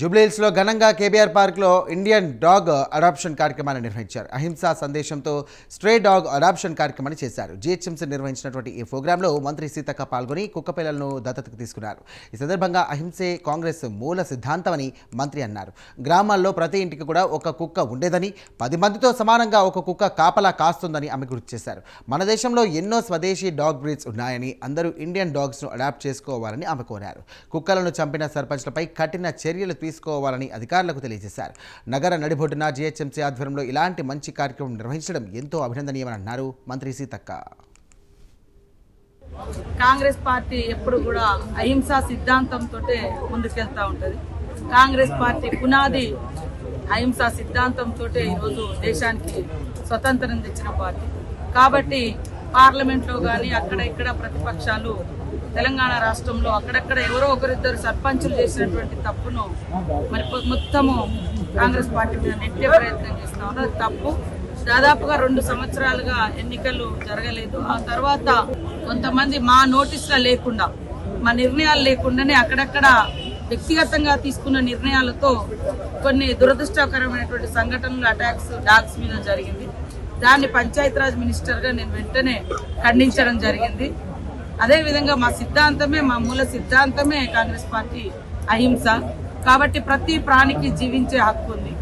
జూబ్లీహిల్స్లో ఘనంగా కేబీఆర్ పార్క్లో ఇండియన్ డాగ్ అడాప్షన్ కార్యక్రమాన్ని నిర్వహించారు. అహింసా సందేశంతో స్ట్రే డాగ్ అడాప్షన్ కార్యక్రమాన్ని చేశారు. జీహెచ్ఎంసీ నిర్వహించినటువంటి ఈ ప్రోగ్రాంలో మంత్రి సీతక్క పాల్గొని కుక్క పిల్లలను దత్తతకు తీసుకున్నారు. ఈ సందర్భంగా అహింసే కాంగ్రెస్ మూల సిద్ధాంతమని మంత్రి అన్నారు. గ్రామాల్లో ప్రతి ఇంటికి కూడా ఒక కుక్క ఉండేదని, 10 మందితో సమానంగా ఒక కుక్క కాపలా కాస్తుందని ఆమె గుర్తు చేశారు. మన దేశంలో ఎన్నో స్వదేశీ డాగ్ బ్రీడ్స్ ఉన్నాయని, అందరూ ఇండియన్ డాగ్స్ను అడాప్ట్ చేసుకోవాలని ఆమె కోరారు. కుక్కలను చంపిన సర్పంచ్లపై కఠిన చర్యలు తీసుకోవాలని అధికారులకు తెలియజేశారు. నగర నడిబొడ్డున జీహెచ్ఎంసీ ఆధ్వర్యంలో ఇలాంటి మంచి కార్యక్రమం నిర్వహించడం ఎంతో అభినందనీయమని అన్నారు మంత్రి సీతక్క. కాంగ్రెస్ పార్టీ ఎప్పుడు కూడా అహింసా సిద్ధాంతంతో ముందుకెళ్తా ఉంటుంది. కాంగ్రెస్ పార్టీ పునాది అహింసా సిద్ధాంతంతో ఈరోజు దేశానికి స్వతంత్రం తెచ్చిన పార్టీ కాబట్టి పార్లమెంట్లో కానీ అక్కడ ఇక్కడ ప్రతిపక్షాలు తెలంగాణ రాష్ట్రంలో అక్కడక్కడ ఎవరో ఒకరిద్దరు సర్పంచులు చేసినటువంటి తప్పును మరి మొత్తము కాంగ్రెస్ పార్టీ మీద నెట్టే ప్రయత్నం చేస్తా ఉన్నారు. తప్పు. దాదాపుగా 2 సంవత్సరాలుగా ఎన్నికలు జరగలేదు. ఆ తర్వాత కొంతమంది మా నోటీసులు లేకుండా, మా నిర్ణయాలు లేకుండానే అక్కడక్కడ వ్యక్తిగతంగా తీసుకున్న నిర్ణయాలతో కొన్ని దురదృష్టకరమైనటువంటి సంఘటనలు, అటాక్స్ డాగ్స్ మీద జరిగింది. దాన్ని పంచాయతీరాజ్ మినిస్టర్గా నేను వెంటనే ఖండించడం జరిగింది. అదేవిధంగా మా సిద్ధాంతమే, మా మూల సిద్ధాంతమే కాంగ్రెస్ పార్టీ అహింస. కాబట్టి ప్రతి ప్రాణికి జీవించే హక్కు ఉంది.